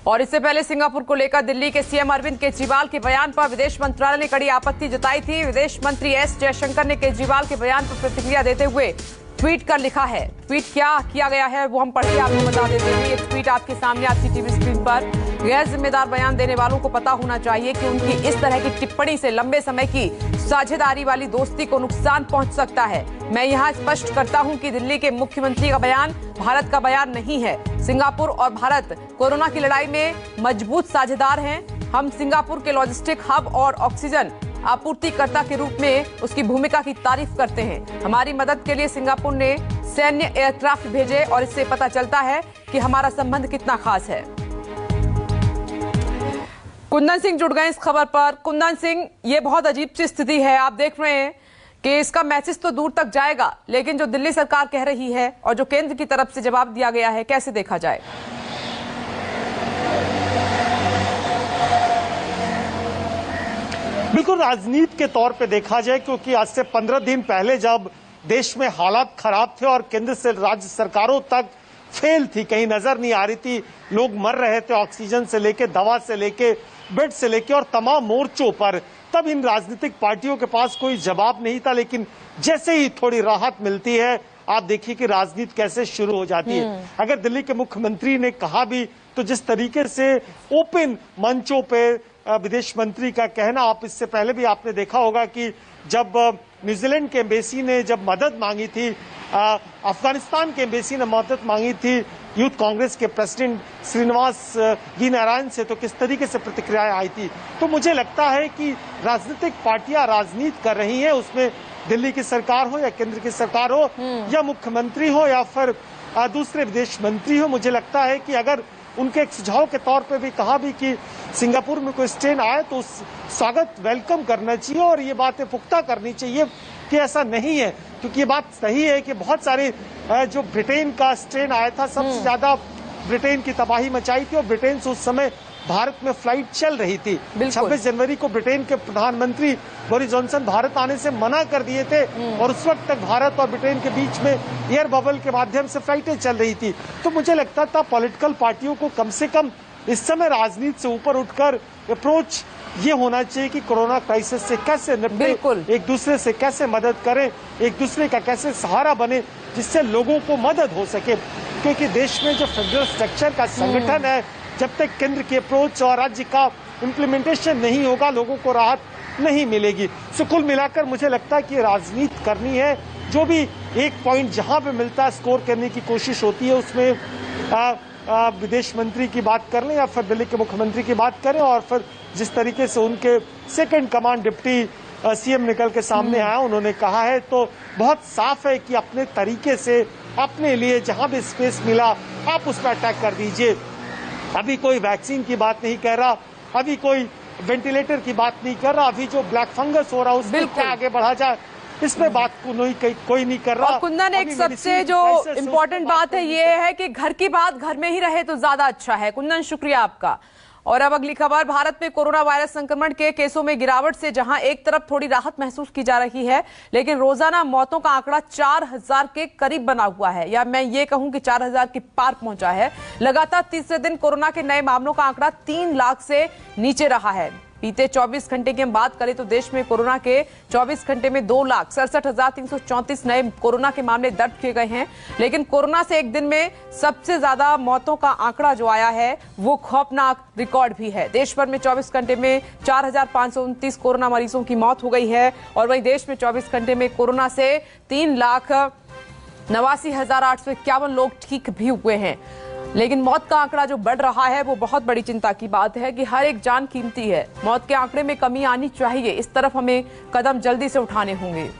और इससे पहले सिंगापुर को लेकर दिल्ली के सीएम अरविंद केजरीवाल के बयान पर विदेश मंत्रालय ने कड़ी आपत्ति जताई थी। विदेश मंत्री एस जयशंकर ने केजरीवाल के बयान पर प्रतिक्रिया देते हुए ट्वीट कर लिखा है। ट्वीट क्या किया गया है वो हम पढ़ के आपको बता देते हैं। ये ट्वीट आपके सामने आपकी टीवी स्क्रीन पर। गैर जिम्मेदार बयान देने वालों को पता होना चाहिए कि उनकी इस तरह की टिप्पणी से लंबे समय की साझेदारी वाली दोस्ती को नुकसान पहुंच सकता है। मैं यहाँ स्पष्ट करता हूं कि दिल्ली के मुख्यमंत्री का बयान भारत का बयान नहीं है। सिंगापुर और भारत कोरोना की लड़ाई में मजबूत साझेदार हैं। हम सिंगापुर के लॉजिस्टिक हब और ऑक्सीजन आपूर्तिकर्ता के रूप में उसकी भूमिका की तारीफ करते हैं। हमारी मदद के लिए सिंगापुर ने सैन्य एयरक्राफ्ट भेजे और इससे पता चलता है कि हमारा संबंध कितना खास है। कुंदन सिंह जुड़ गए इस खबर पर। कुंदन सिंह, ये बहुत अजीब सी स्थिति है। आप देख रहे हैं कि इसका मैसेज तो दूर तक जाएगा, लेकिन जो दिल्ली सरकार कह रही है और जो केंद्र की तरफ से जवाब दिया गया है, कैसे देखा जाए? बिल्कुल राजनीति के तौर पे देखा जाए, क्योंकि आज से 15 दिन पहले जब देश में हालात खराब थे और केंद्र से राज्य सरकारों तक फेल थी, कहीं नजर नहीं आ रही थी, लोग मर रहे थे ऑक्सीजन से लेके, दवा से लेके, बेड से लेके और तमाम मोर्चों पर, तब इन राजनीतिक पार्टियों के पास कोई जवाब नहीं था। लेकिन जैसे ही थोड़ी राहत मिलती है, आप देखिए कि राजनीति कैसे शुरू हो जाती है। अगर दिल्ली के मुख्यमंत्री ने कहा भी तो जिस तरीके से ओपन मंचों पे विदेश मंत्री का कहना, आप इससे पहले भी आपने देखा होगा कि जब न्यूजीलैंड के एम्बेसी ने जब मदद मांगी थी, अफगानिस्तान के एम्बेसी ने मदद मांगी थी यूथ कांग्रेस के प्रेसिडेंट श्रीनिवास वी नारायण से, तो किस तरीके से प्रतिक्रियाएं आई थी। तो मुझे लगता है कि राजनीतिक पार्टियां राजनीति कर रही हैं, उसमें दिल्ली की सरकार हो या केंद्र की सरकार हो या मुख्यमंत्री हो या फिर दूसरे विदेश मंत्री हो। मुझे लगता है कि अगर उनके एक सुझाव के तौर पे भी कहा भी कि सिंगापुर में कोई स्ट्रेन आए तो उस स्वागत वेलकम करना चाहिए और ये बातें पुख्ता करनी चाहिए कि ऐसा नहीं है, क्योंकि ये बात सही है कि बहुत सारे जो ब्रिटेन का स्ट्रेन आया था, सबसे ज्यादा ब्रिटेन की तबाही मचाई थी और ब्रिटेन से उस समय भारत में फ्लाइट चल रही थी। 26 जनवरी को ब्रिटेन के प्रधानमंत्री बोरिस जॉनसन भारत आने से मना कर दिए थे और उस वक्त तक भारत और ब्रिटेन के बीच में एयर बबल के माध्यम से फ्लाइटें चल रही थी। तो मुझे लगता था पॉलिटिकल पार्टियों को कम से कम इस समय राजनीति से ऊपर उठकर अप्रोच ये होना चाहिए कि कोरोना क्राइसिस से कैसे निपटे, एक दूसरे से कैसे मदद करें, एक दूसरे का कैसे सहारा बने, जिससे लोगों को मदद हो सके। क्योंकि देश में जो फेडरल स्ट्रक्चर का संगठन है, जब तक केंद्र की अप्रोच और राज्य का इम्प्लीमेंटेशन नहीं होगा, लोगों को राहत नहीं मिलेगी। सो कुल मिलाकर मुझे लगता है कि राजनीति करनी है। जो भी एक पॉइंट जहां पे मिलता है स्कोर करने की कोशिश होती है, उसमें विदेश मंत्री की बात कर लें या फिर दिल्ली के मुख्यमंत्री की बात करें, और फिर जिस तरीके से उनके सेकंड कमांड डिप्टी सीएम निकल के सामने आया, उन्होंने कहा है तो बहुत साफ है कि अपने तरीके से अपने लिए जहां भी स्पेस मिला आप उस पर अटैक कर दीजिए। अभी कोई वैक्सीन की बात नहीं कर रहा, अभी कोई वेंटिलेटर की बात नहीं कर रहा, अभी जो ब्लैक फंगस हो रहा है उसको क्या आगे बढ़ा जाए, इसमें बात कोई नहीं कर रहा। और कुंदन, एक सबसे जो इम्पोर्टेंट बात है ये है कि घर की बात घर में ही रहे तो ज्यादा अच्छा है। कुंदन, शुक्रिया आपका। और अब अगली खबर, भारत में कोरोना वायरस संक्रमण के केसों में गिरावट से जहां एक तरफ थोड़ी राहत महसूस की जा रही है, लेकिन रोजाना मौतों का आंकड़ा 4000 के करीब बना हुआ है, या मैं ये कहूं कि 4000 के पार पहुंचा है। लगातार तीसरे दिन कोरोना के नए मामलों का आंकड़ा 3 लाख से नीचे रहा है। बीते 24 घंटे की हम बात करें तो देश में कोरोना के 24 घंटे में 2,67,334 नए कोरोना के मामले दर्ज किए गए हैं। लेकिन कोरोना से एक दिन में सबसे ज्यादा मौतों का आंकड़ा जो आया है वो खौफनाक रिकॉर्ड भी है। देश भर में 24 घंटे में 4,529 कोरोना मरीजों की मौत हो गई है और वहीं देश में 24 घंटे में कोरोना से 3,89,851 लोग ठीक भी हुए हैं। लेकिन मौत का आंकड़ा जो बढ़ रहा है वो बहुत बड़ी चिंता की बात है कि हर एक जान कीमती है। मौत के आंकड़े में कमी आनी चाहिए, इस तरफ हमें कदम जल्दी से उठाने होंगे।